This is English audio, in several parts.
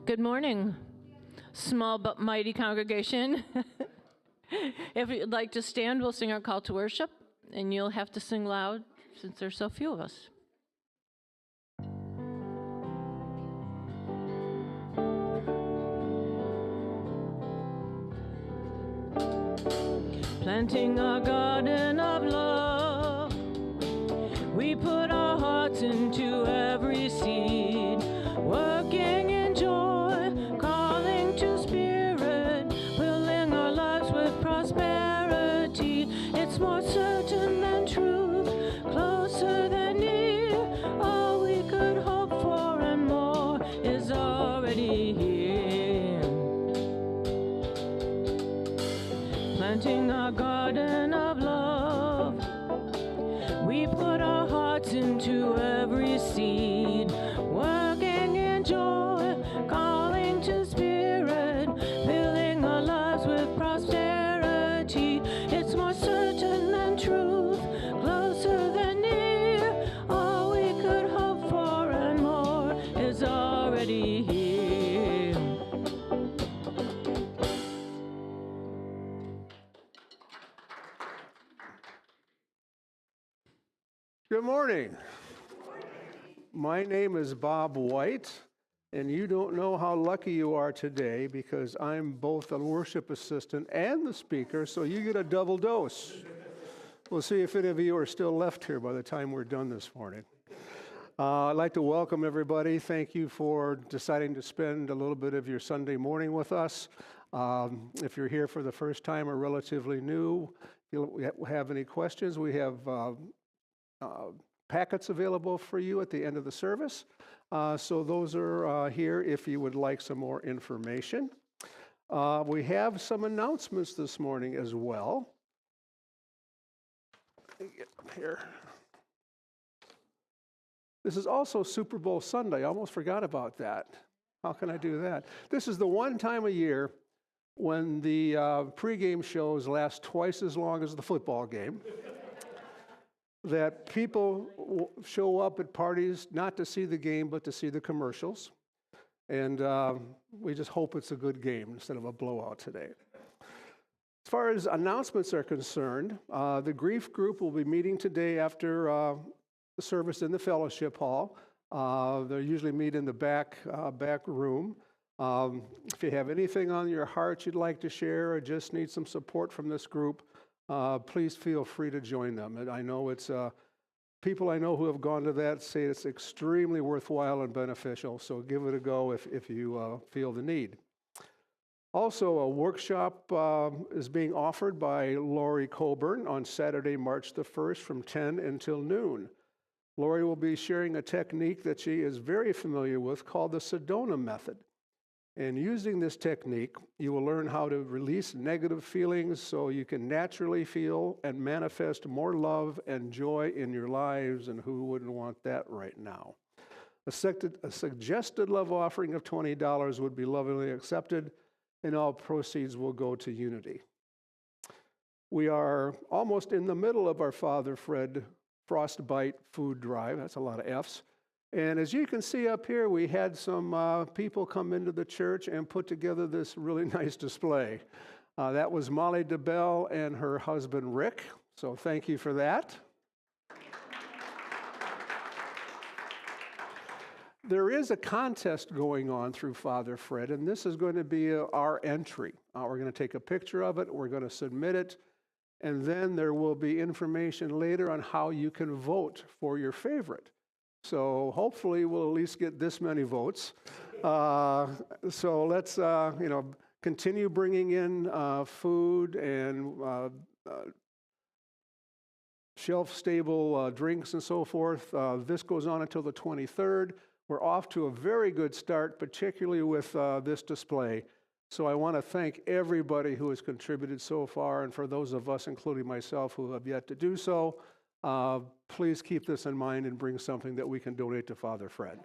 Good morning, small but mighty congregation. If you'd like to stand, we'll sing our call to worship, and you'll have to sing loud since there's so few of us. Planting a garden of love, we put our hearts into every seed, working in joy, calling to spirit, filling our lives with prosperity. It's more certain than truth, closer than near. All we could hope for and more is already here. Planting a garden of love, we put our hearts into every seed, working in joy, calling to spirit, filling our lives with prosperity. It's more certain than truth, closer than near. All we could hope for and more is already here. Good morning. My name is Bob White, and you don't know how lucky you are today because I'm both the worship assistant and the speaker, so you get a double dose. We'll see if any of you are still left here by the time we're done this morning. I'd like to welcome everybody. Thank you for deciding to spend a little bit of your Sunday morning with us. If you're here for the first time or relatively new, if you have any questions, we have packets available for you at the end of the service. So those are here if you would like some more information. We have some announcements this morning as well. Let me get up here. This is also Super Bowl Sunday. I almost forgot about that. How can I do that? This is the one time a year when the pregame shows last twice as long as the football game. That people show up at parties not to see the game, but to see the commercials. And we just hope it's a good game instead of a blowout today. As far as announcements are concerned, the grief group will be meeting today after the service in the fellowship hall. They usually meet in the back room. If you have anything on your heart you'd like to share or just need some support from this group, please feel free to join them. And I know it's people I know who have gone to that say it's extremely worthwhile and beneficial, so give it a go if you feel the need. Also, a workshop is being offered by Lori Coburn on Saturday, March the 1st from 10 until noon. Lori will be sharing a technique that she is very familiar with called the Sedona method. And using this technique, you will learn how to release negative feelings so you can naturally feel and manifest more love and joy in your lives, and who wouldn't want that right now? A suggested love offering of $20 would be lovingly accepted, and all proceeds will go to Unity. We are almost in the middle of our Father Fred Frostbite food drive. That's a lot of F's. And as you can see up here, we had some people come into the church and put together this really nice display. That was Molly DeBell and her husband, Rick. So thank you for that. There is a contest going on through Father Fred, and this is going to be our entry. We're going to take a picture of it. We're going to submit it. And then there will be information later on how you can vote for your favorite. So hopefully we'll at least get this many votes. So let's continue bringing in food and shelf-stable drinks and so forth. This goes on until the 23rd. We're off to a very good start, particularly with this display. So I want to thank everybody who has contributed so far, and for those of us, including myself, who have yet to do so, please keep this in mind and bring something that we can donate to Father Fred.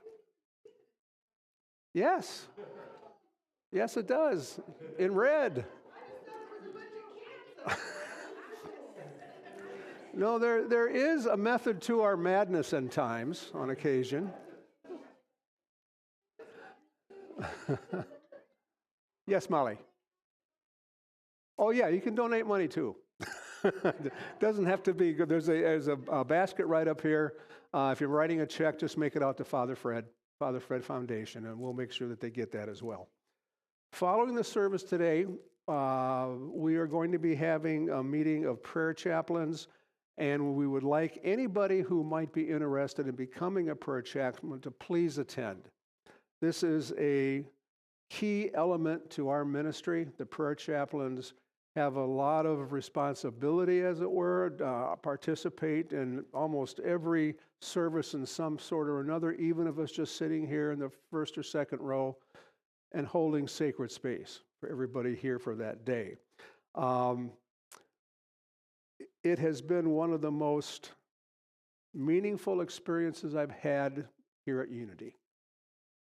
Yes. Yes, it does. In red. No, there is a method to our madness in times, on occasion. Yes, Molly. Oh, yeah, you can donate money too. Doesn't have to be good. There's a basket right up here. If you're writing a check, just make it out to Father Fred Foundation, and we'll make sure that they get that as well. Following the service today, we are going to be having a meeting of prayer chaplains, and we would like anybody who might be interested in becoming a prayer chaplain to please attend. This is a key element to our ministry. The prayer chaplains have a lot of responsibility, as it were, participate in almost every service in some sort or another, even if it's just sitting here in the first or second row and holding sacred space for everybody here for that day. It has been one of the most meaningful experiences I've had here at Unity.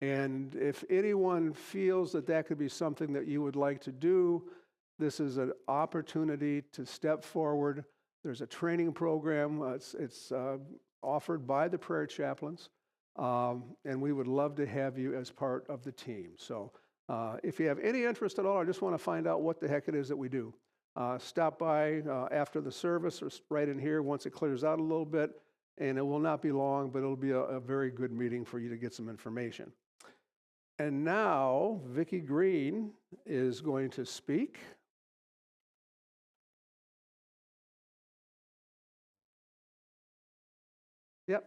And if anyone feels that that could be something that you would like to do, this is an opportunity to step forward. There's a training program. It's offered by the prayer chaplains, and we would love to have you as part of the team. So if you have any interest at all, or just want to find out what the heck it is that we do, stop by after the service or right in here once it clears out a little bit, and it will not be long, but it'll be a very good meeting for you to get some information. And now, Vicki Green is going to speak. Yep.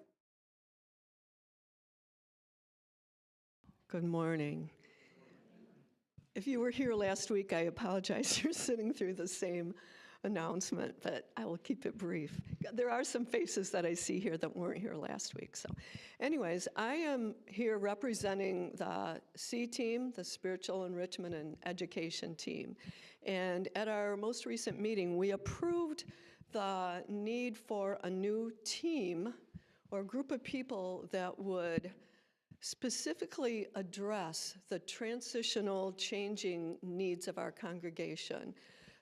Good morning. If you were here last week, I apologize. You're sitting through the same announcement, but I will keep it brief. There are some faces that I see here that weren't here last week. So anyways, I am here representing the C team, the Spiritual Enrichment and Education team. And at our most recent meeting, we approved the need for a new team or a group of people that would specifically address the transitional changing needs of our congregation.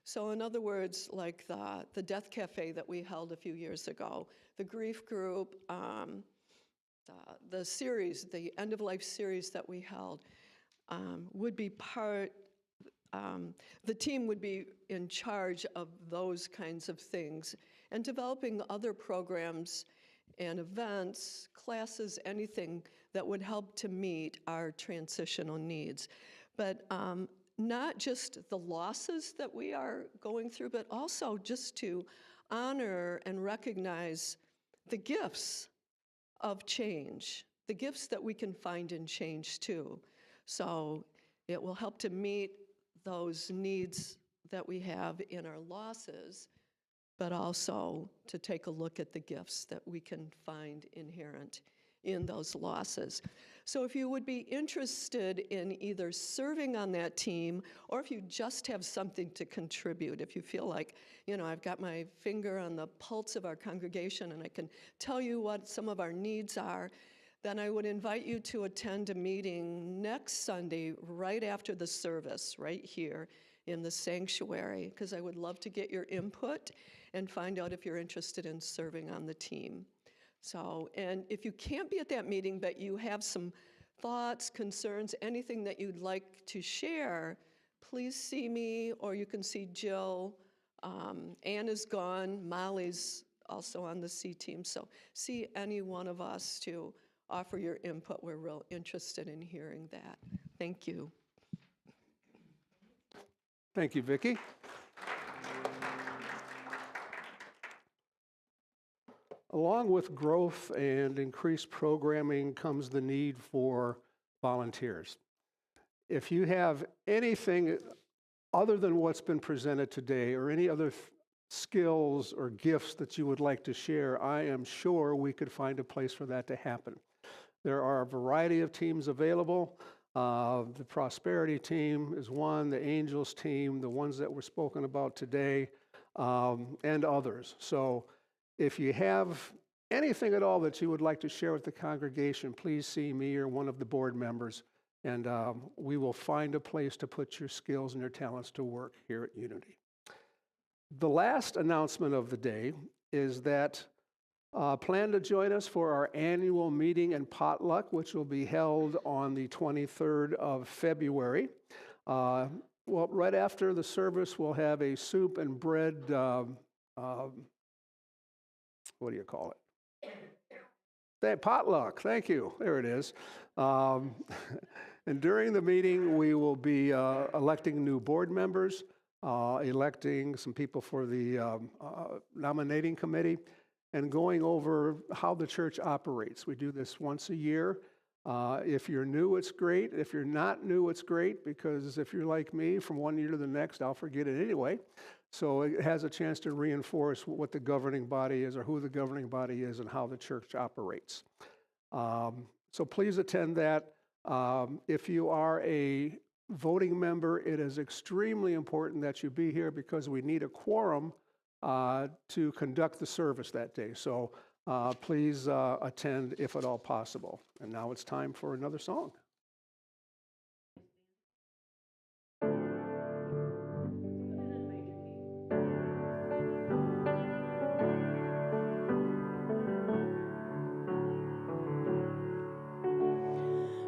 So in other words, like the Death Cafe that we held a few years ago, the grief group, the series, the end-of-life series that we held would be part, the team would be in charge of those kinds of things and developing other programs and events, classes, anything that would help to meet our transitional needs. But not just the losses that we are going through, but also just to honor and recognize the gifts of change, the gifts that we can find in change too. So it will help to meet those needs that we have in our losses, but also to take a look at the gifts that we can find inherent in those losses. So if you would be interested in either serving on that team, or if you just have something to contribute, if you feel like, you know, I've got my finger on the pulse of our congregation and I can tell you what some of our needs are, then I would invite you to attend a meeting next Sunday right after the service, right here in the sanctuary, because I would love to get your input and find out if you're interested in serving on the team. So, and if you can't be at that meeting, but you have some thoughts, concerns, anything that you'd like to share, please see me, or you can see Jill. Ann is gone. Molly's also on the C team. So see any one of us to offer your input. We're real interested in hearing that. Thank you. Thank you, Vicki. Along with growth and increased programming comes the need for volunteers. If you have anything other than what's been presented today or any other skills or gifts that you would like to share, I am sure we could find a place for that to happen. There are a variety of teams available. The Prosperity team is one, the Angels team, the ones that were spoken about today, and others. So if you have anything at all that you would like to share with the congregation, please see me or one of the board members, and we will find a place to put your skills and your talents to work here at Unity. The last announcement of the day is that Plan to join us for our annual meeting and potluck, which will be held on the 23rd of February. Well, right after the service, we'll have a soup and bread, what do you call it? Potluck, thank you. There it is. And during the meeting, we will be electing new board members, electing some people for the nominating committee, and going over how the church operates. We do this once a year. If you're new, it's great. If you're not new, it's great, because if you're like me, from one year to the next, I'll forget it anyway. So it has a chance to reinforce what the governing body is, or who the governing body is, and how the church operates. So please attend that. If you are a voting member, it is extremely important that you be here, because we need a quorum to conduct the service that day. So please attend if at all possible. And now it's time for another song.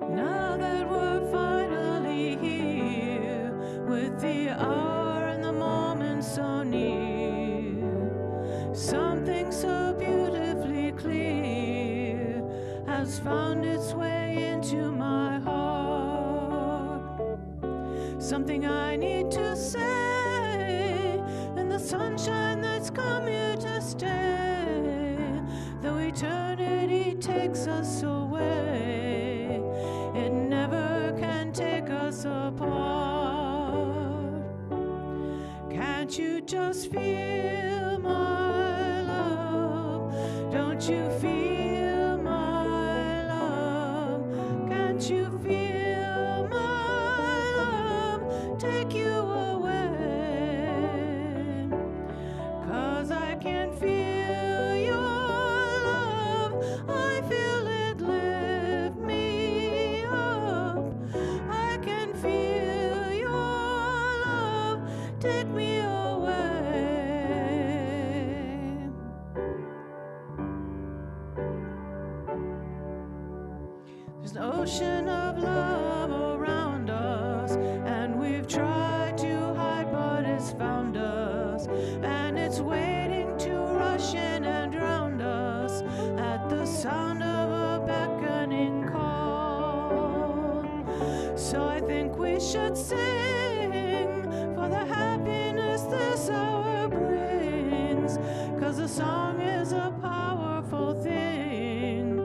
Now that we're finally here, with the hour and the moment so near, something so beautifully clear has found its way into my heart. Something I need to say, and the sunshine that's come here to stay. Though eternity takes us away, it never can take us apart. Can't you just feel my love? Don't you feel my love? Can't you feel my love take you away? 'Cause I can feel your love, I feel it lift me up. I can feel your love take me away. There's an ocean of love around us, and we've tried to hide, but it's found us, and it's waiting to rush in and drown us at the sound of a beckoning call. So I think we should sing for the happiness this hour brings, 'cause a song is a powerful thing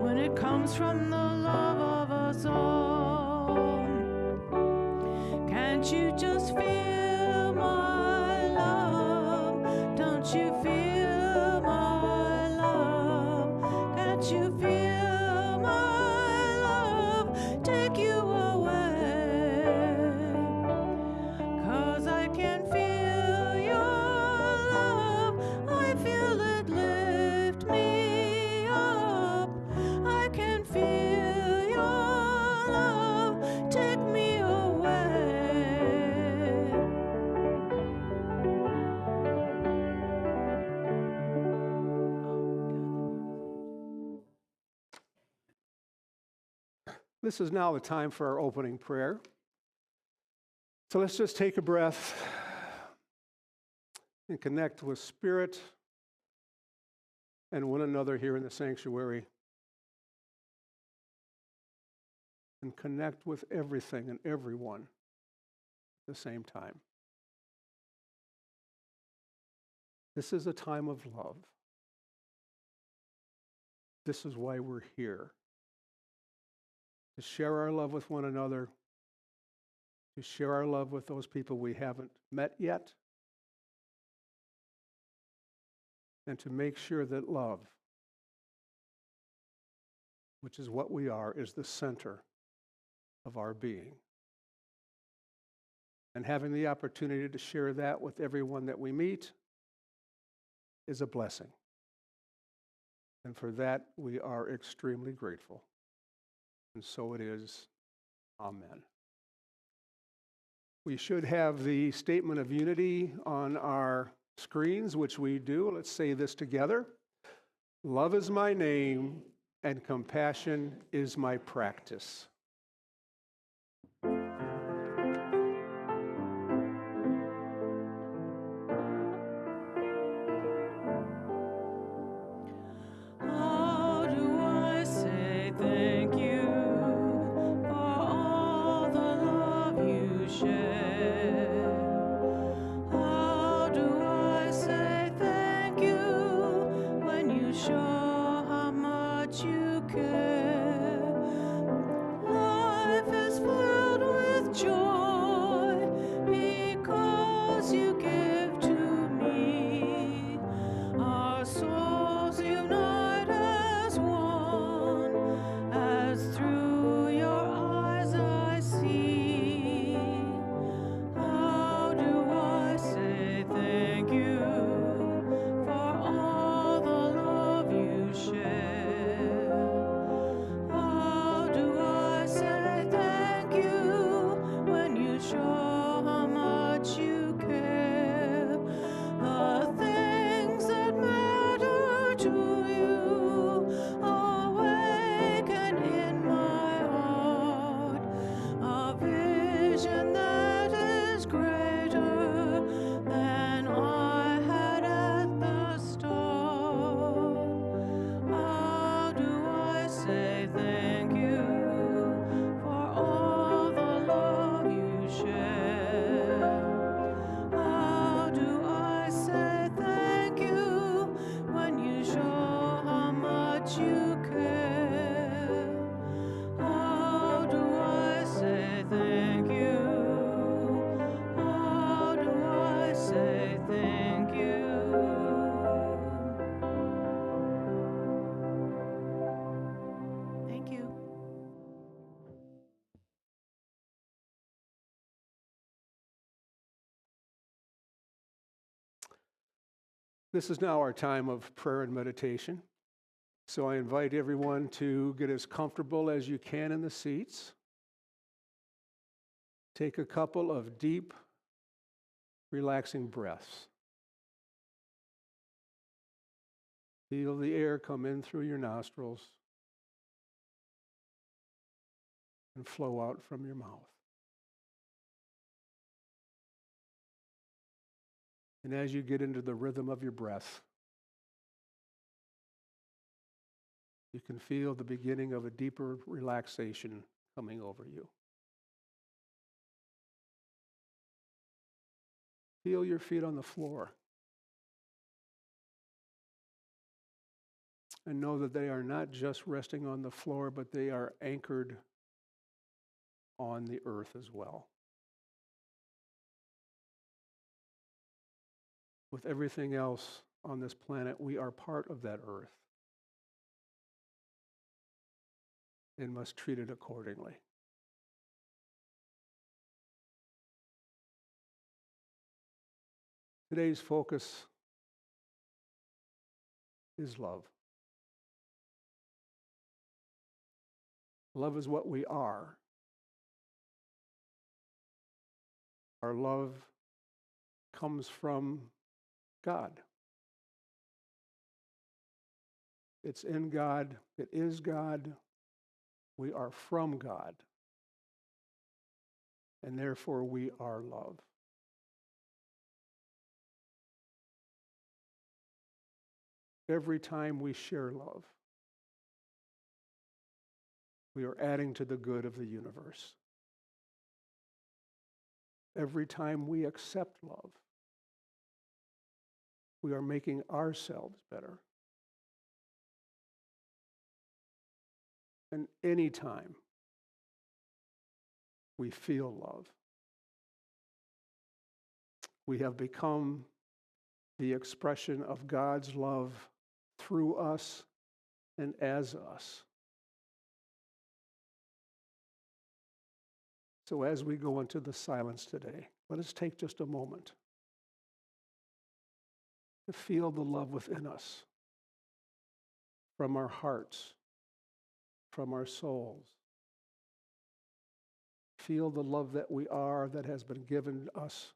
when it comes from the love of us all. Can't you just feel my love? Don't you feel my love? Can't you feel my love take you away? 'Cause I can feel your love, I feel it lift me up. I can feel your love take me away. This is now the time for our opening prayer. So let's just take a breath and connect with Spirit and one another here in the sanctuary, and connect with everything and everyone at the same time. This is a time of love. This is why we're here. To share our love with one another, to share our love with those people we haven't met yet, and to make sure that love, which is what we are, is the center of our being. And having the opportunity to share that with everyone that we meet is a blessing. And for that, we are extremely grateful. And so it is. Amen. We should have the statement of unity on our screens, which we do. Let's say this together. Love is my name, and compassion is my practice. How do I say thank you for all the love you share? How do I say thank you when you show how much you care? Life is filled with joy because you give to me. Our souls unite as one, as through your eyes I see. How do I say thank you for all the love you share? How do I say thank you when you show how much you care? The things that matter to you awaken in my heart a vision that is greater than I had at the start. How do I say thank you for all the love you share? How do I say thank you when you show how much you care? How do I say thank you? How do I say thank you? Thank you. This is now our time of prayer and meditation. So I invite everyone to get as comfortable as you can in the seats. Take a couple of deep, relaxing breaths. Feel the air come in through your nostrils and flow out from your mouth. And as you get into the rhythm of your breath, you can feel the beginning of a deeper relaxation coming over you. Feel your feet on the floor. And know that they are not just resting on the floor, but they are anchored on the earth as well. With everything else on this planet, we are part of that earth and must treat it accordingly. Today's focus is love. Love is what we are. Our love comes from God. It's in God. It is God. We are from God. And therefore we are love. Every time we share love, we are adding to the good of the universe. Every time we accept love, we are making ourselves better. And any time we feel love, we have become the expression of God's love through us and as us. So as we go into the silence today, let us take just a moment to feel the love within us, from our hearts, from our souls. Feel the love that we are, that has been given us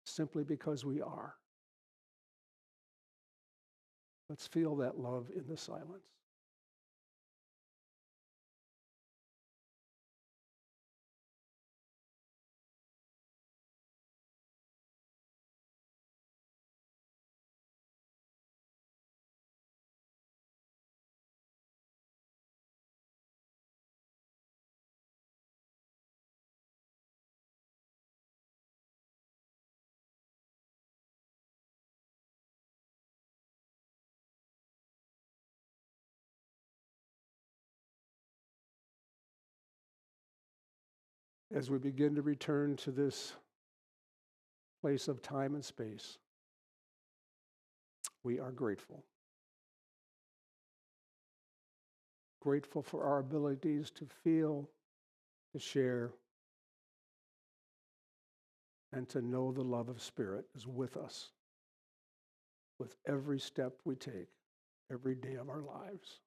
simply because we are. Let's feel that love in the silence. As we begin to return to this place of time and space, we are grateful. Grateful for our abilities to feel, to share, and to know the love of Spirit is with us with every step we take, every day of our lives.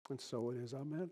And so it is, amen.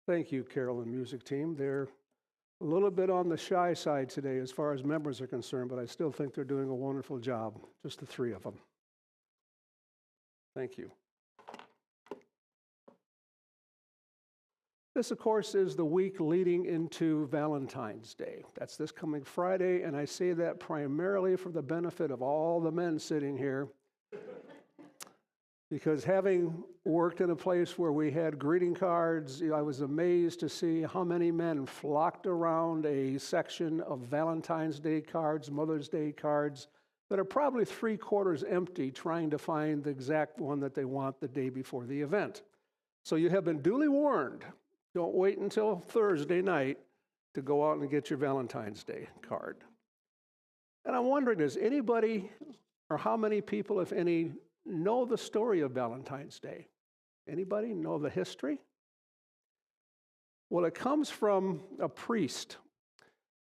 Thank you, Carol and music team. They're a little bit on the shy side today as far as members are concerned, but I still think they're doing a wonderful job, just the three of them. Thank you. This, of course, is the week leading into Valentine's Day. That's this coming Friday, and I say that primarily for the benefit of all the men sitting here, because having worked in a place where we had greeting cards, I was amazed to see how many men flocked around a section of Valentine's Day cards, Mother's Day cards, that are probably 3/4 empty, trying to find the exact one that they want the day before the event. So you have been duly warned. Don't wait until Thursday night to go out and get your Valentine's Day card. And I'm wondering, does anybody, or how many people, if any, know the story of Valentine's Day? Anybody know the history? Well, it comes from a priest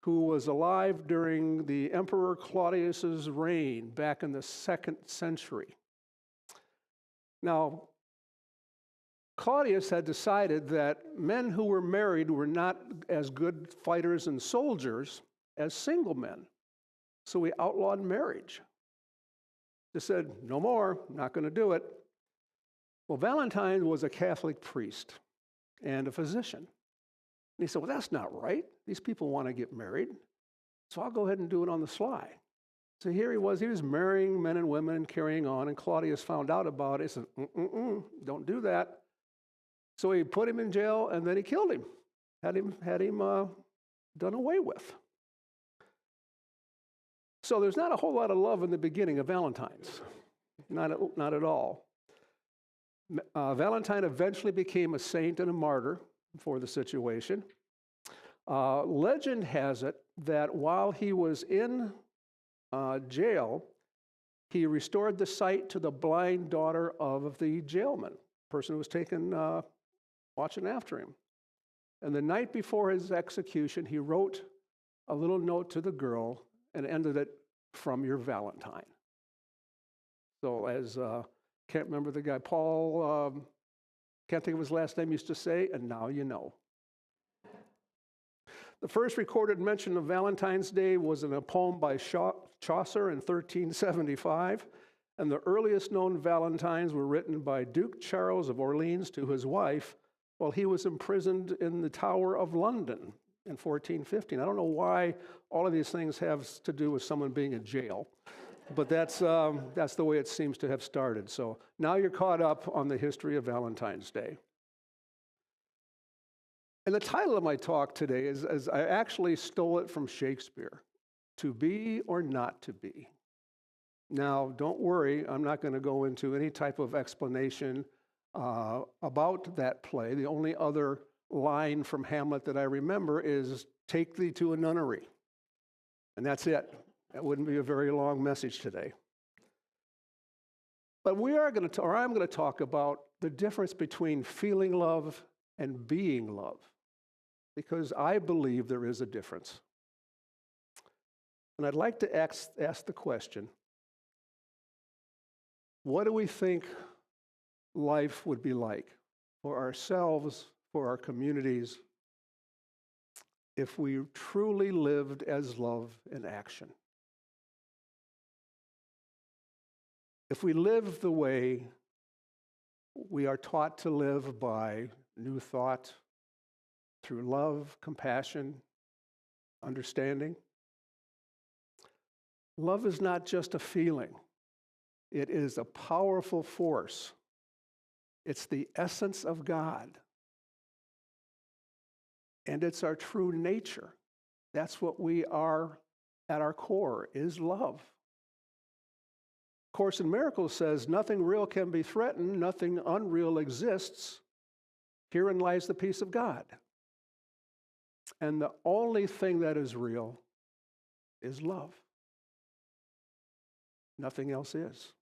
who was alive during the Emperor Claudius's reign back in the 2nd century. Now, Claudius had decided that men who were married were not as good fighters and soldiers as single men. So he outlawed marriage. Just said, no more, I'm not going to do it. Well, Valentine was a Catholic priest and a physician. And he said, well, that's not right. These people want to get married, so I'll go ahead and do it on the sly. So here he was marrying men and women and carrying on, and Claudius found out about it. He said, don't do that. So he put him in jail, and then he killed him, had him done away with. So there's not a whole lot of love in the beginning of Valentine's, not at all. Valentine eventually became a saint and a martyr for the situation. Legend has it that while he was in jail, he restored the sight to the blind daughter of the jailman, person who was taken watching after him. And the night before his execution, he wrote a little note to the girl and ended it, "From your Valentine." So as, can't remember the guy, Paul, can't think of his last name, used to say, and now you know. The first recorded mention of Valentine's Day was in a poem by Chaucer in 1375, and the earliest known Valentines were written by Duke Charles of Orleans to his wife while he was imprisoned in the Tower of London in 1415. I don't know why all of these things have to do with someone being in jail, but that's the way it seems to have started. So now you're caught up on the history of Valentine's Day. And the title of my talk today is I actually stole it from Shakespeare, To Be or Not to Be. Now, don't worry, I'm not going to go into any type of explanation about that play. The only other line from Hamlet that I remember is, "Take thee to a nunnery." And that's it. That wouldn't be a very long message today. But I'm going to talk about the difference between feeling love and being love, because I believe there is a difference. And I'd like to ask the question, what do we think life would be like for ourselves, for our communities, if we truly lived as love in action? If we live the way we are taught to live by new thought, through love, compassion, understanding. Love is not just a feeling. It is a powerful force. It's the essence of God. And it's our true nature. That's what we are at our core, is love. Course in Miracles says, nothing real can be threatened, nothing unreal exists. Herein lies the peace of God. And the only thing that is real is love. Nothing else is.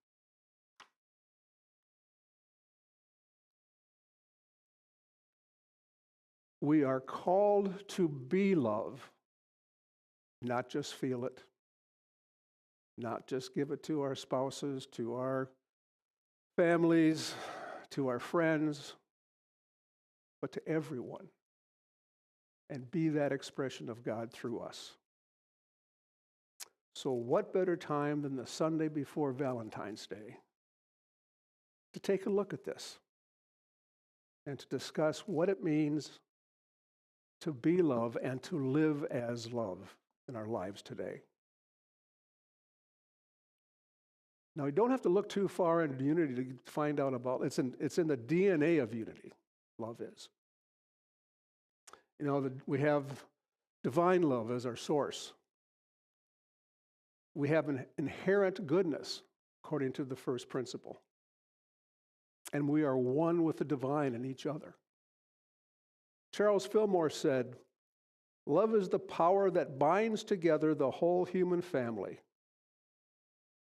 We are called to be love, not just feel it, not just give it to our spouses, to our families, to our friends, but to everyone, and be that expression of God through us. So what better time than the Sunday before Valentine's Day to take a look at this and to discuss what it means to be love and to live as love in our lives today. Now, you don't have to look too far into unity to find out about it's in the DNA of unity. Love is. You know, we have divine love as our source. We have an inherent goodness, according to the first principle. And we are one with the divine in each other. Charles Fillmore said, "Love is the power that binds together the whole human family.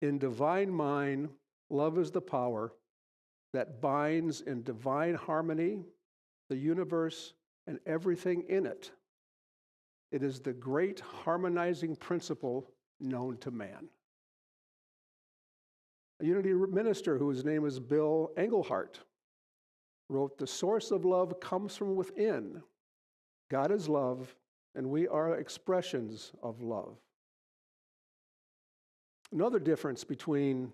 In divine mind, love is the power that binds in divine harmony the universe and everything in it. It is the great harmonizing principle known to man." A Unity minister whose name is Bill Engelhart wrote, "The source of love comes from within. God is love, and we are expressions of love. Another difference between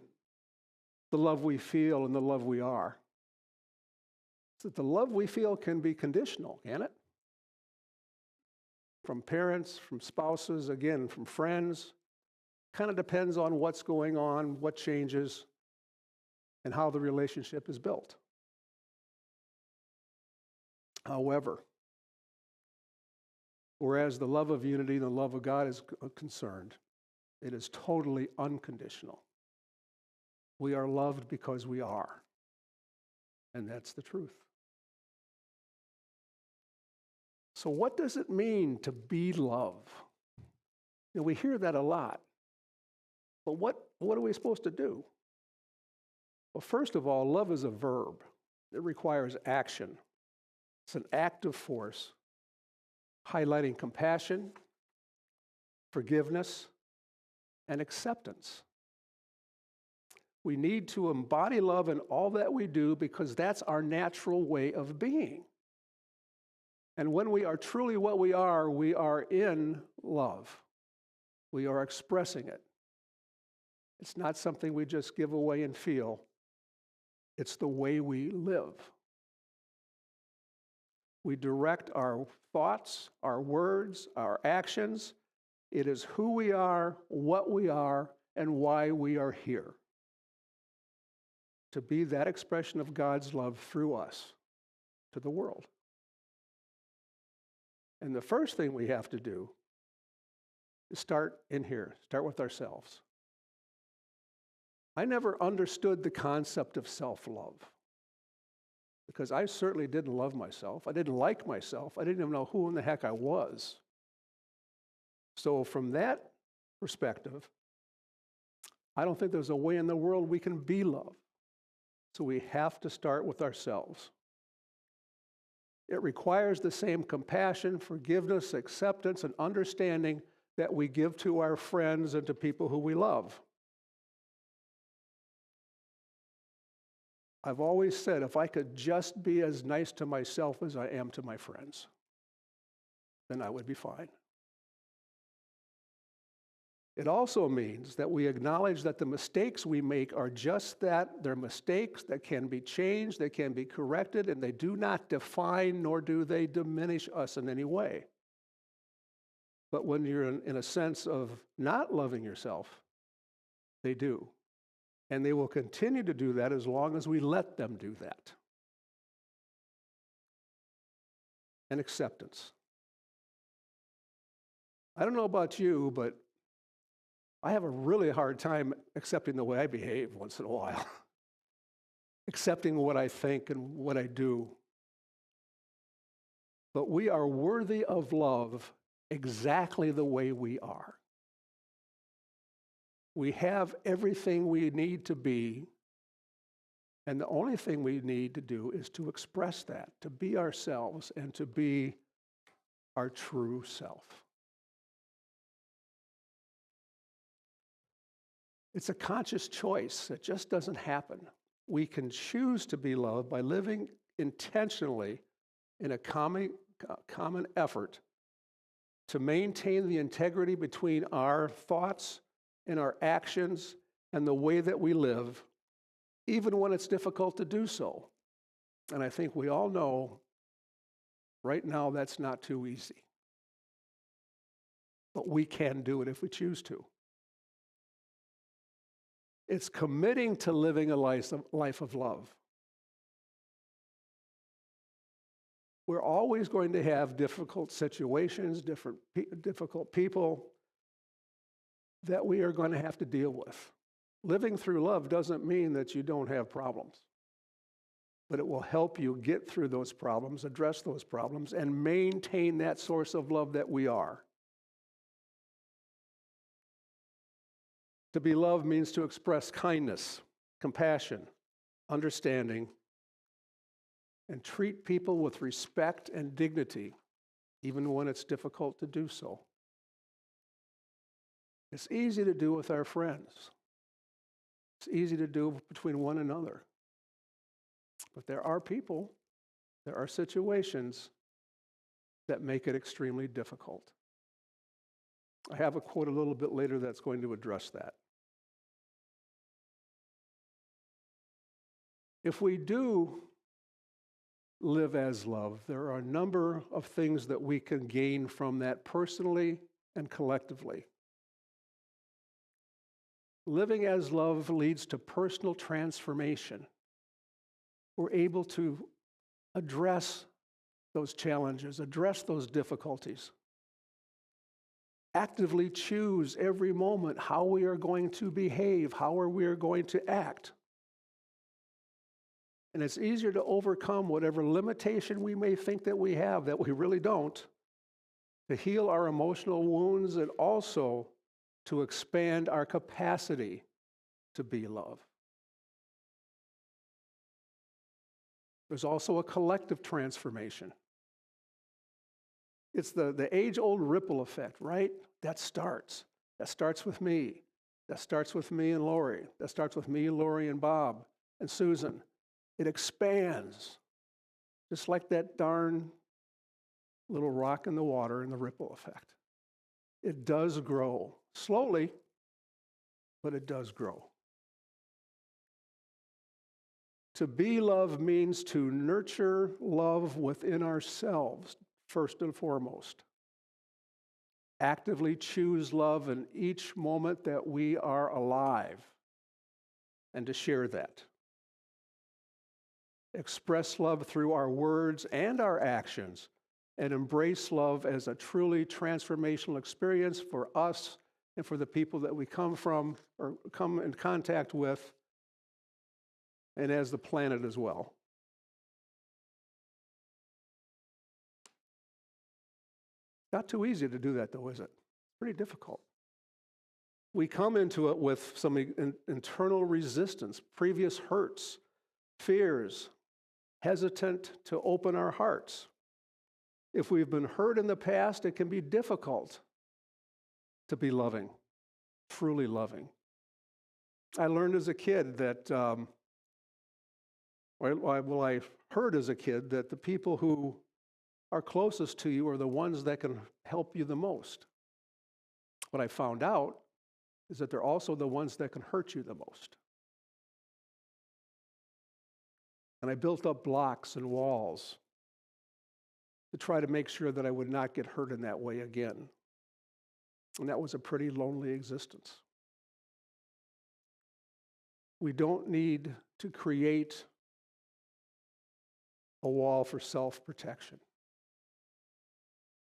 the love we feel and the love we are is that the love we feel can be conditional, can it? From parents, from spouses, again, from friends. Kind of depends on what's going on, what changes, and how the relationship is built. However, whereas the love of unity and the love of God is concerned, it is totally unconditional. We are loved because we are, and that's the truth. So what does it mean to be love? You know, we hear that a lot. But what are we supposed to do? Well, first of all, love is a verb. It requires action. It's an active force, highlighting compassion, forgiveness, and acceptance. We need to embody love in all that we do because that's our natural way of being. And when we are truly what we are in love. We are expressing it. It's not something we just give away and feel. It's the way we live. We direct our thoughts, our words, our actions. It is who we are, what we are, and why we are here. To be that expression of God's love through us to the world. And the first thing we have to do is start in here, start with ourselves. I never understood the concept of self-love because I certainly didn't love myself. I didn't like myself. I didn't even know who in the heck I was. So from that perspective, I don't think there's a way in the world we can be loved. So we have to start with ourselves. It requires the same compassion, forgiveness, acceptance, and understanding that we give to our friends and to people who we love. I've always said, if I could just be as nice to myself as I am to my friends, then I would be fine. It also means that we acknowledge that the mistakes we make are just that. They're mistakes that can be changed, they can be corrected, and they do not define nor do they diminish us in any way. But when you're in a sense of not loving yourself, they do. And they will continue to do that as long as we let them do that. And acceptance. I don't know about you, but I have a really hard time accepting the way I behave once in a while. Accepting what I think and what I do. But we are worthy of love exactly the way we are. We have everything we need to be, and the only thing we need to do is to express that, to be ourselves and to be our true self. It's a conscious choice. It just doesn't happen. We can choose to be loved by living intentionally in a common effort to maintain the integrity between our thoughts and our actions and the way that we live, even when it's difficult to do so. And I think we all know right now that's not too easy. But we can do it if we choose to. It's committing to living a life of love. We're always going to have difficult situations, difficult people that we are going to have to deal with. Living through love doesn't mean that you don't have problems, but it will help you get through those problems, address those problems, and maintain that source of love that we are. To be loved means to express kindness, compassion, understanding, and treat people with respect and dignity, even when it's difficult to do so. It's easy to do with our friends. It's easy to do between one another. But there are people, there are situations that make it extremely difficult. I have a quote a little bit later that's going to address that. If we do live as love, there are a number of things that we can gain from that personally and collectively. Living as love leads to personal transformation. We're able to address those challenges, address those difficulties. Actively choose every moment how we are going to behave, how we are going to act. And it's easier to overcome whatever limitation we may think that we have, that we really don't, to heal our emotional wounds and also to expand our capacity to be love. There's also a collective transformation. It's the age-old ripple effect, right? That starts with me. That starts with me and Lori. That starts with me, Lori, and Bob, and Susan. It expands, just like that darn little rock in the water in the ripple effect. It does grow, slowly, but it does grow. To be love means to nurture love within ourselves, first and foremost. Actively choose love in each moment that we are alive, and to share that. Express love through our words and our actions, and embrace love as a truly transformational experience for us and for the people that we come from or come in contact with, and as the planet as well. Not too easy to do that, though, is it? It's pretty difficult. We come into it with some internal resistance, previous hurts, fears, hesitant to open our hearts. If we've been hurt in the past, it can be difficult to be loving, truly loving. I learned as a kid that, I heard as a kid that the people who are closest to you are the ones that can help you the most. What I found out is that they're also the ones that can hurt you the most. And I built up blocks and walls to try to make sure that I would not get hurt in that way again. And that was a pretty lonely existence. We don't need to create a wall for self-protection,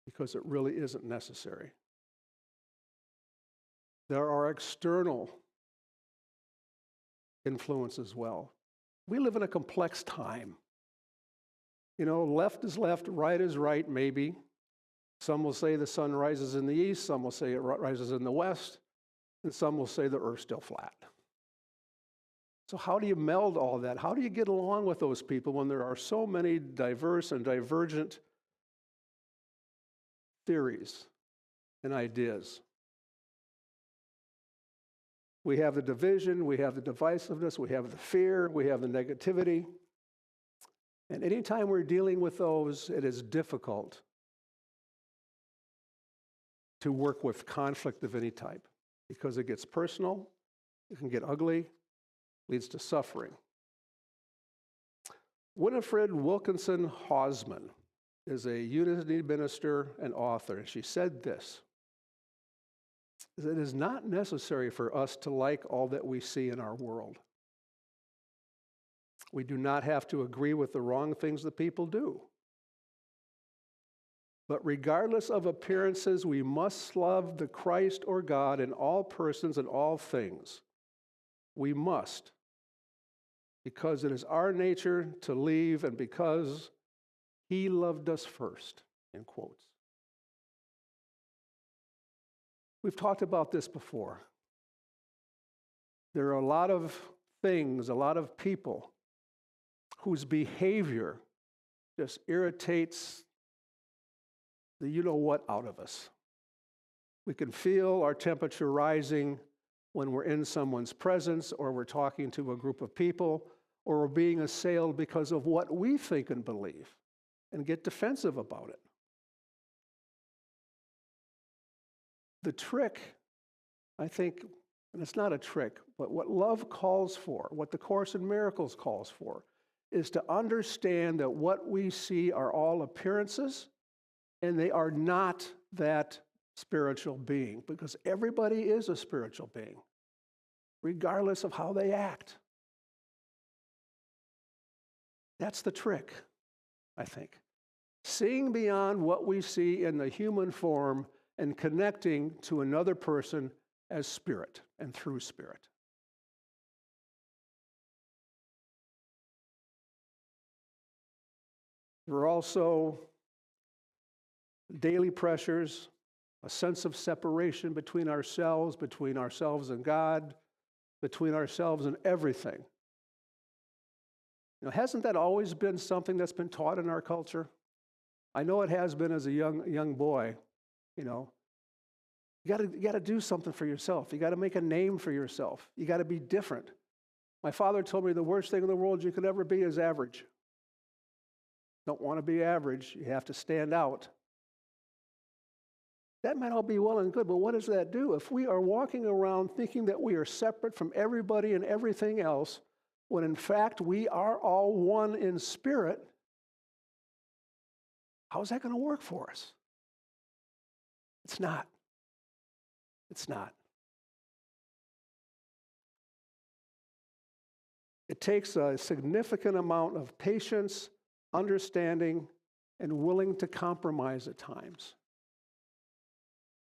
because it really isn't necessary. There are external influences as well. We live in a complex time. You know, left is left, right is right, maybe. Some will say the sun rises in the east, some will say it rises in the west, and some will say the earth's still flat. So how do you meld all that? How do you get along with those people when there are so many diverse and divergent theories and ideas? We have the division, we have the divisiveness, we have the fear, we have the negativity. And anytime we're dealing with those, it is difficult to work with conflict of any type, because it gets personal, it can get ugly, leads to suffering. Winifred Wilkinson Hausman is a Unity minister and author, and she said this: it is not necessary for us to like all that we see in our world. We do not have to agree with the wrong things that people do. But regardless of appearances, we must love the Christ or God in all persons and all things. We must, because it is our nature to leave and because He loved us first, in quotes. We've talked about this before. There are a lot of things, a lot of people whose behavior just irritates the you-know-what out of us. We can feel our temperature rising when we're in someone's presence, or we're talking to a group of people, or we're being assailed because of what we think and believe, and get defensive about it. The trick, I think, and it's not a trick, but what love calls for, what the Course in Miracles calls for, is to understand that what we see are all appearances, and they are not that spiritual being, because everybody is a spiritual being, regardless of how they act. That's the trick, I think. Seeing beyond what we see in the human form and connecting to another person as spirit and through spirit. There are also daily pressures, a sense of separation between ourselves and God, between ourselves and everything. You know, hasn't that always been something that's been taught in our culture? I know it has been as a young boy. You know, you got to do something for yourself. You got to make a name for yourself. You got to be different. My father told me the worst thing in the world you could ever be is average. Don't want to be average. You have to stand out. That might all be well and good, but what does that do? If we are walking around thinking that we are separate from everybody and everything else, when in fact we are all one in spirit, how is that going to work for us? It's not. It's not. It takes a significant amount of patience, understanding, and willing to compromise at times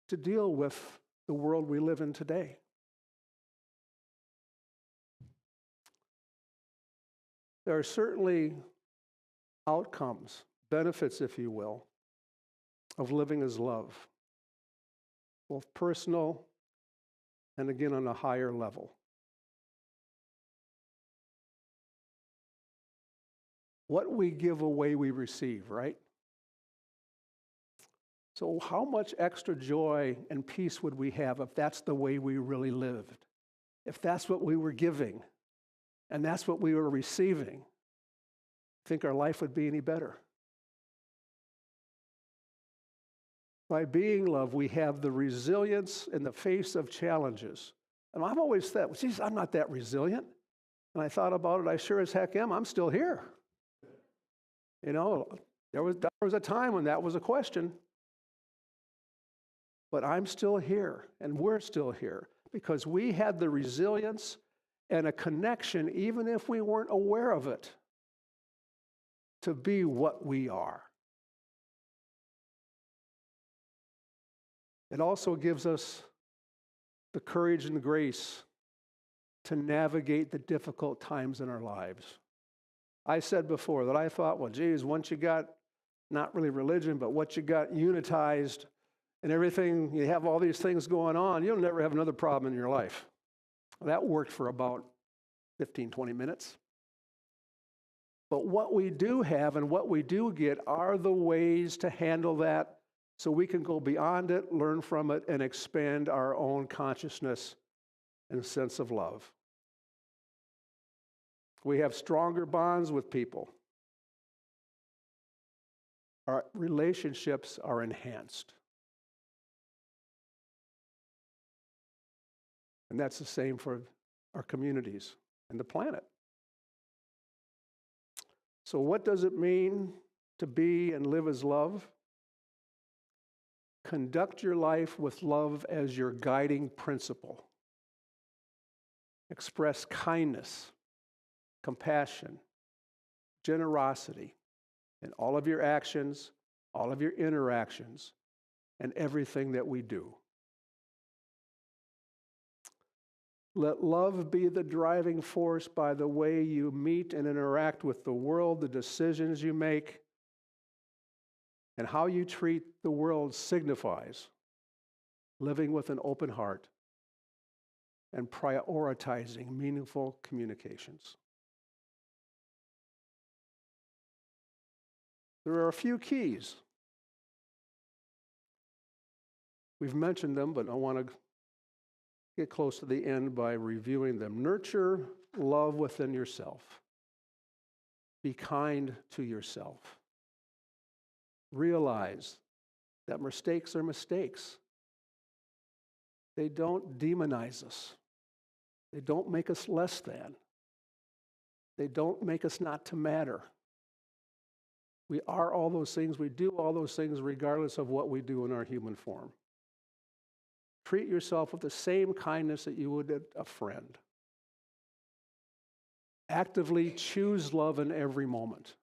to deal with the world we live in today. There are certainly outcomes, benefits, if you will, of living as love, both personal and again on a higher level. What we give away, we receive, right? So how much extra joy and peace would we have if that's the way we really lived? If that's what we were giving and that's what we were receiving? Think our life would be any better? By being love, we have the resilience in the face of challenges. And I've always thought, geez, I'm not that resilient. And I thought about it, I sure as heck am. I'm still here. You know, there was a time when that was a question. But I'm still here, and we're still here, because we had the resilience and a connection, even if we weren't aware of it, to be what we are. It also gives us the courage and the grace to navigate the difficult times in our lives. I said before that I thought, well, geez, once you got, not really religion, but once you got unitized and everything, you have all these things going on, you'll never have another problem in your life. That worked for about 15, 20 minutes. But what we do have and what we do get are the ways to handle that so we can go beyond it, learn from it, and expand our own consciousness and sense of love. We have stronger bonds with people. Our relationships are enhanced. And that's the same for our communities and the planet. So what does it mean to be and live as love? Conduct your life with love as your guiding principle. Express kindness, compassion, generosity in all of your actions, all of your interactions, and everything that we do. Let love be the driving force by the way you meet and interact with the world, the decisions you make, and how you treat the world signifies living with an open heart and prioritizing meaningful communications. There are a few keys. We've mentioned them, but I want to get close to the end by reviewing them. Nurture love within yourself. Be kind to yourself. Realize that mistakes are mistakes. They don't demonize us. They don't make us less than. They don't make us not to matter. We are all those things. We do all those things regardless of what we do in our human form. Treat yourself with the same kindness that you would a friend. Actively choose love in every moment.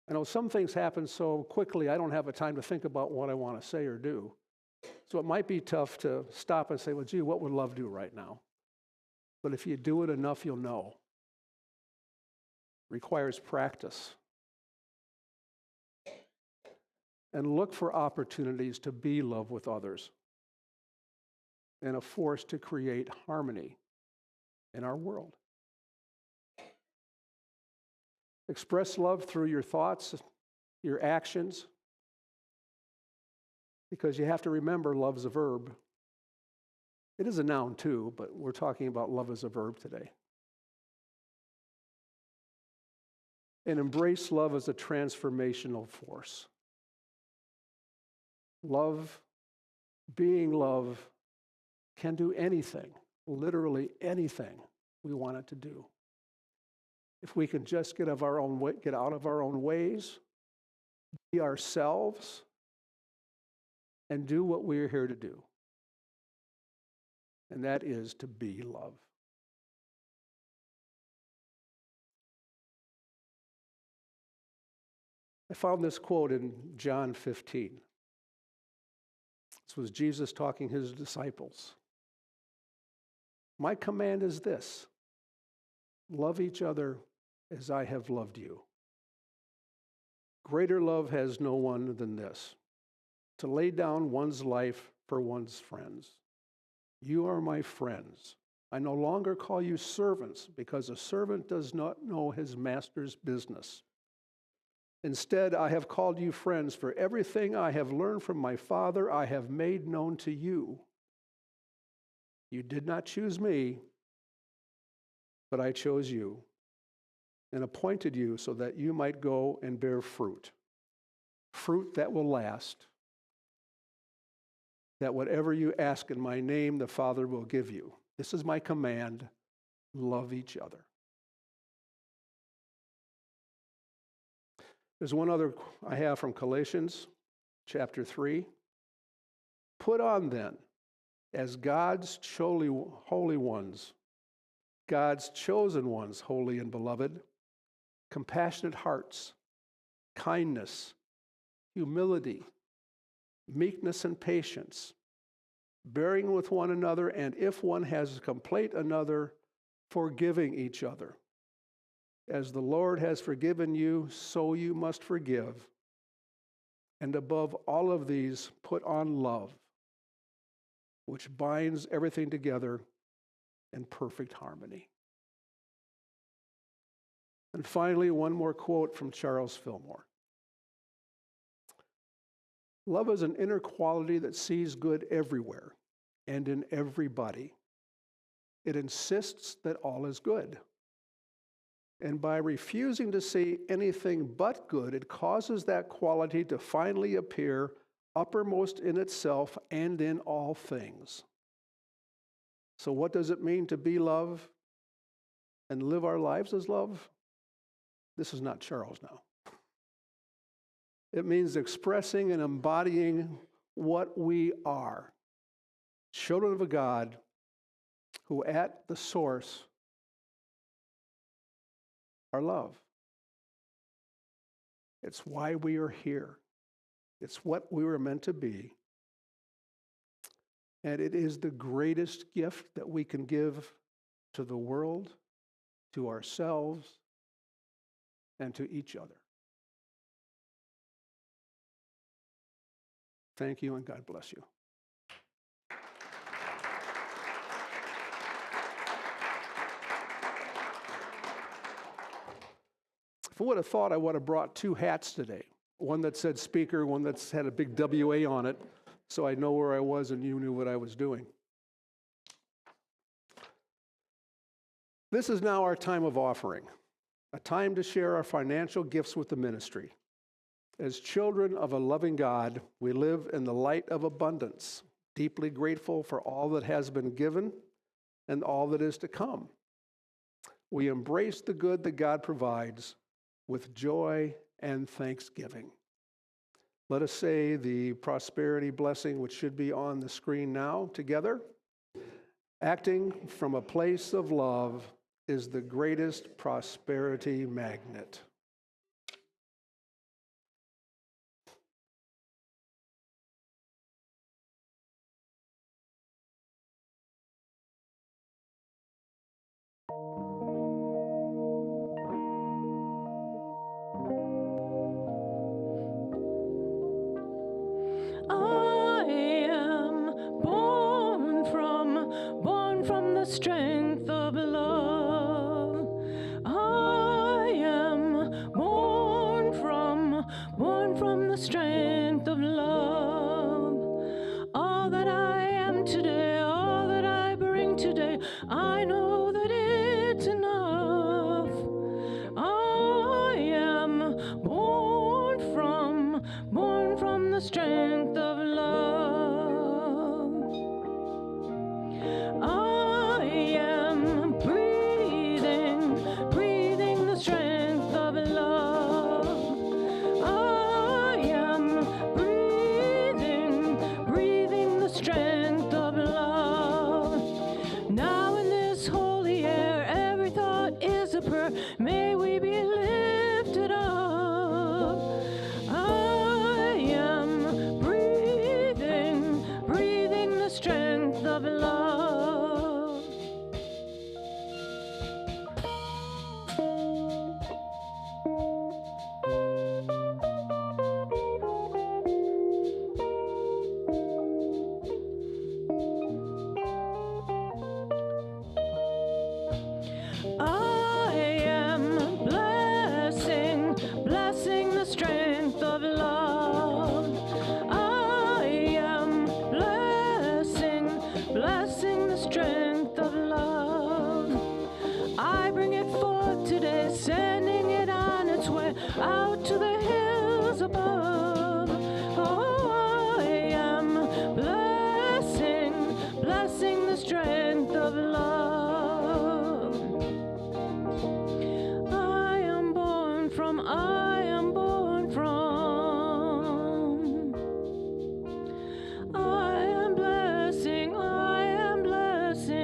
I know some things happen so quickly, I don't have a time to think about what I want to say or do. So it might be tough to stop and say, well, gee, what would love do right now? But if you do it enough, you'll know. Requires practice. And look for opportunities to be love with others and a force to create harmony in our world. Express love through your thoughts, your actions, because you have to remember love's a verb. It is a noun too, but we're talking about love as a verb today. And embrace love as a transformational force. Love, being love, can do anything, literally anything we want it to do. If we can just get out of our own ways, be ourselves, and do what we're here to do. And that is to be love. I found this quote in John 15. This was Jesus talking to his disciples. My command is this: love each other as I have loved you. Greater love has no one than this, to lay down one's life for one's friends. You are my friends. I no longer call you servants, because a servant does not know his master's business. Instead, I have called you friends, for everything I have learned from my Father I have made known to you. You did not choose me, but I chose you and appointed you so that you might go and bear fruit, fruit that will last, that whatever you ask in my name, the Father will give you. This is my command: love each other. There's one other I have from Galatians chapter 3. Put on then, as God's holy ones, God's chosen ones, holy and beloved, compassionate hearts, kindness, humility, meekness and patience, bearing with one another, and if one has a complaint another, forgiving each other. As the Lord has forgiven you, so you must forgive. And above all of these, put on love, which binds everything together in perfect harmony. And finally, one more quote from Charles Fillmore. Love is an inner quality that sees good everywhere and in everybody. It insists that all is good. And by refusing to see anything but good, it causes that quality to finally appear uppermost in itself and in all things. So what does it mean to be love and live our lives as love? This is not Charles now. It means expressing and embodying what we are, children of a God who at the source are love. It's why we are here. It's what we were meant to be. And it is the greatest gift that we can give to the world, to ourselves, and to each other. Thank you, and God bless you. If I would have thought, I would have brought two hats today. One that said speaker, one that's had a big WA on it, so I know where I was and you knew what I was doing. This is now our time of offering, a time to share our financial gifts with the ministry. As children of a loving God, we live in the light of abundance. deeply grateful for all that has been given and all that is to come. We embrace the good that God provides with joy and thanksgiving. Let us say the prosperity blessing, which should be on the screen now, together. Acting from a place of love is the greatest prosperity magnet. I am born from the strength of love. I am born from the strength of love. All that I am today, all that I bring today, I know that it's enough. I am born from the strength of love. I am breathing the strength of love. I am breathing the strength of love. Now in this holy air, every thought is a prayer. May we be lifted up. I am breathing the strength of love. I am blessing the strength of love. I am blessing the strength of love. I bring it forth today, sending it on its way out to the hills above. Oh, I am blessing the strength of love. I am born from. I am blessing. I am blessing.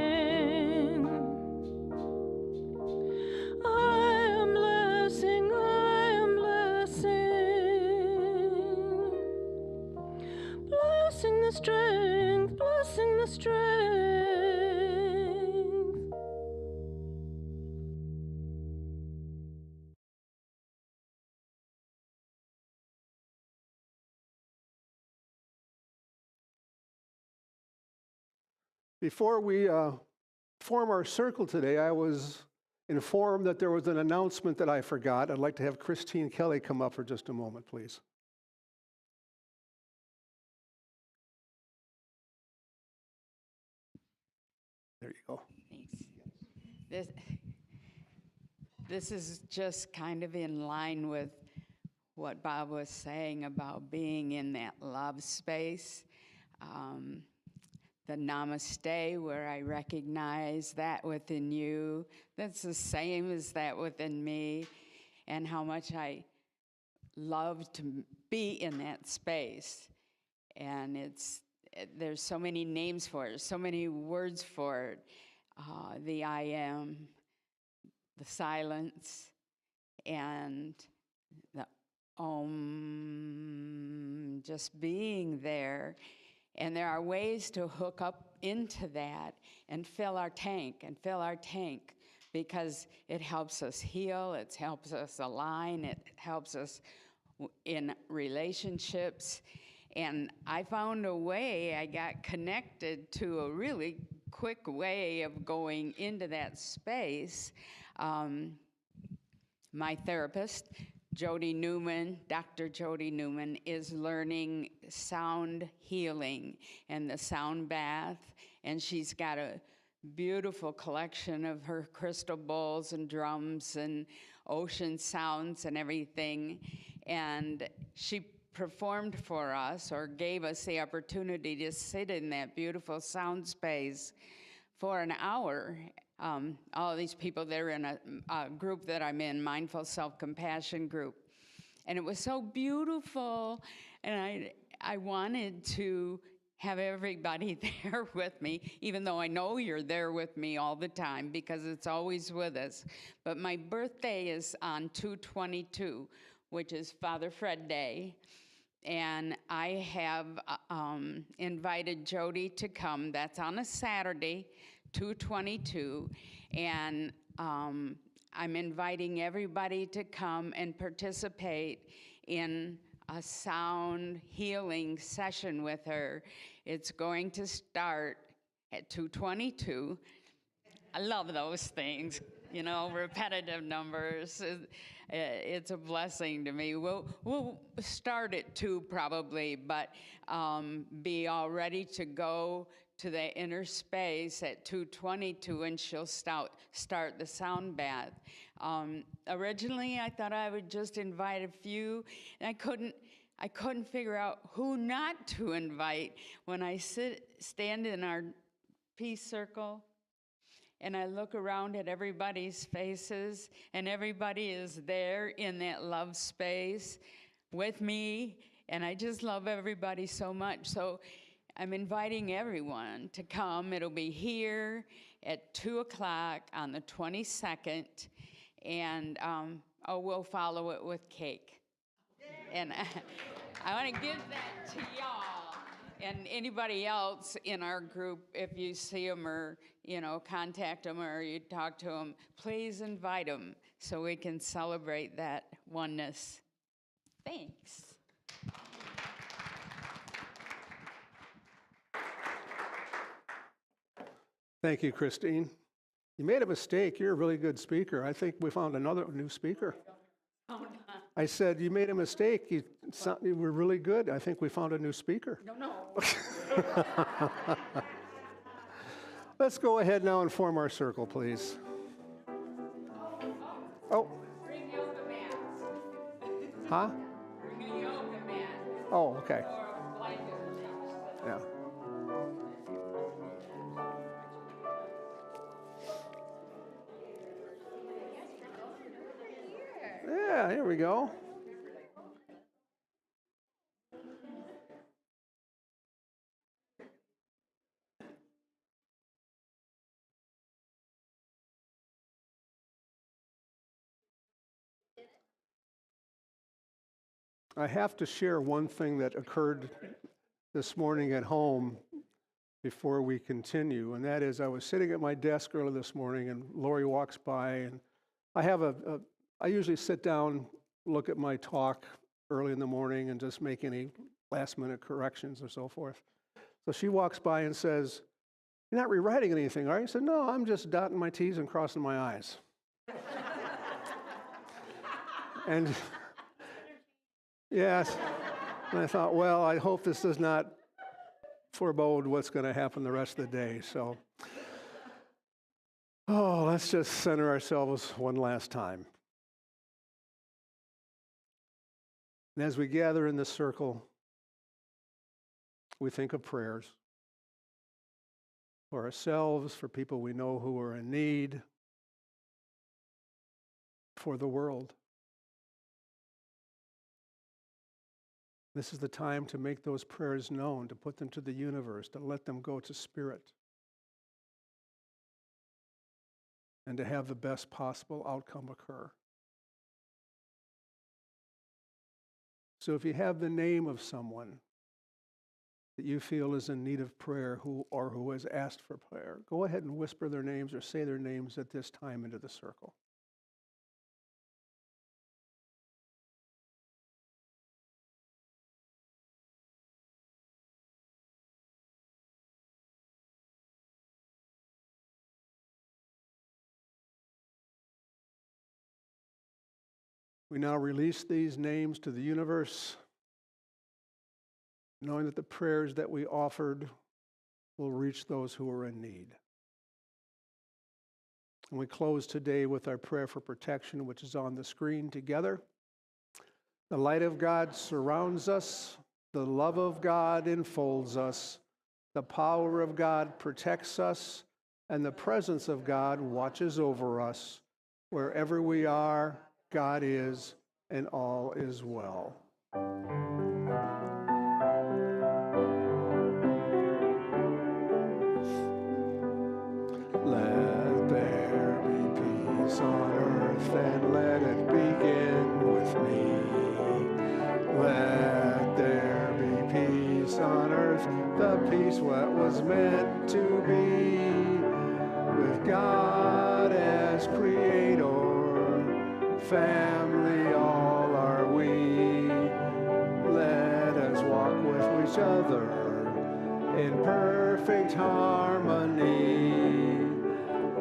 Blessing the strength, blessing the strength. Before we form our circle today, I was informed that there was an announcement that I forgot. I'd like to have Christine Kelly come up for just a moment, please. There you go. Thanks. This is just kind of in line with what Bob was saying about being in that love space. The namaste, where I recognize that within you, that's the same as that within me, and how much I love to be in that space. And there's so many names for it, so many words for it. The I am, the silence, and the Om, just being there. And there are ways to hook up into that and fill our tank, because it helps us heal, it helps us align, it helps us in relationships. And I found a way, I got connected to a really quick way of going into that space. My therapist, Jody Newman, Dr. Jody Newman, is learning sound healing and the sound bath, and she's got a beautiful collection of her crystal bowls and drums and ocean sounds and everything. And she performed for us or gave us the opportunity to sit in that beautiful sound space for an hour. All of these people, they're in a group that I'm in, Mindful Self-Compassion Group. And it was so beautiful, and I wanted to have everybody there with me, even though I know you're there with me all the time because it's always with us. But my birthday is on 2/22, which is Father Fred Day. And I have invited Jody to come. That's on a Saturday, 2/22. And I'm inviting everybody to come and participate in a sound healing session with her. It's going to start at 2:22. I love those things, you know, repetitive numbers. It's a blessing to me. We'll start at 2 probably, but be all ready to go to the inner space at 2:22, and she'll start the sound bath. Originally, I thought I would just invite a few, and I couldn't figure out who not to invite. When I stand in our peace circle, and I look around at everybody's faces, and everybody is there in that love space with me, and I just love everybody so much. So I'm inviting everyone to come. It'll be here at 2 o'clock on the 22nd, and we'll follow it with cake. And I want to give that to y'all. And anybody else in our group, if you see them or, you know, contact them or you talk to them, please invite them so we can celebrate that oneness. Thanks. Thank you, Christine. You made a mistake. You're a really good speaker. I think we found another new speaker. Oh, no. I said, you made a mistake. You were really good. I think we found a new speaker. No. Let's go ahead now and form our circle, please. Oh. Bring yoga mats. Huh? Bring a yoga mat. Oh, okay. Or a blanket. Yeah. Yeah, here we go. I have to share one thing that occurred this morning at home before we continue, and that is I was sitting at my desk early this morning, and Lori walks by, and I usually sit down, look at my talk early in the morning, and just make any last-minute corrections or so forth. So she walks by and says, "You're not rewriting anything, are you?" I said, "No, I'm just dotting my T's and crossing my I's." And yes, and I thought, well, I hope this does not forebode what's going to happen the rest of the day. So, let's just center ourselves one last time. And as we gather in this circle, we think of prayers for ourselves, for people we know who are in need, for the world. This is the time to make those prayers known, to put them to the universe, to let them go to spirit, and to have the best possible outcome occur. So if you have the name of someone that you feel is in need of prayer who has asked for prayer, go ahead and whisper their names or say their names at this time into the circle. We now release these names to the universe, knowing that the prayers that we offered will reach those who are in need. And we close today with our prayer for protection, which is on the screen together. The light of God surrounds us. The love of God enfolds us. The power of God protects us. And the presence of God watches over us. Wherever we are, God is, and all is well. Let there be peace on earth, and let it begin with me. Let there be peace on earth, the peace what was meant to be. With God as creator, family all are we. Let us walk with each other in perfect harmony.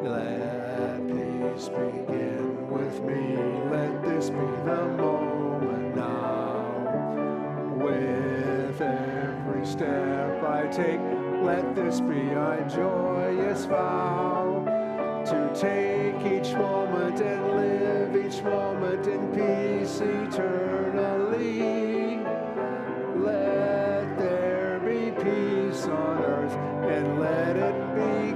Let peace begin with me. Let this be the moment now. With every step I take, let this be a joyous vow. To take each moment and live each moment in peace eternally. Let there be peace on earth, and let it be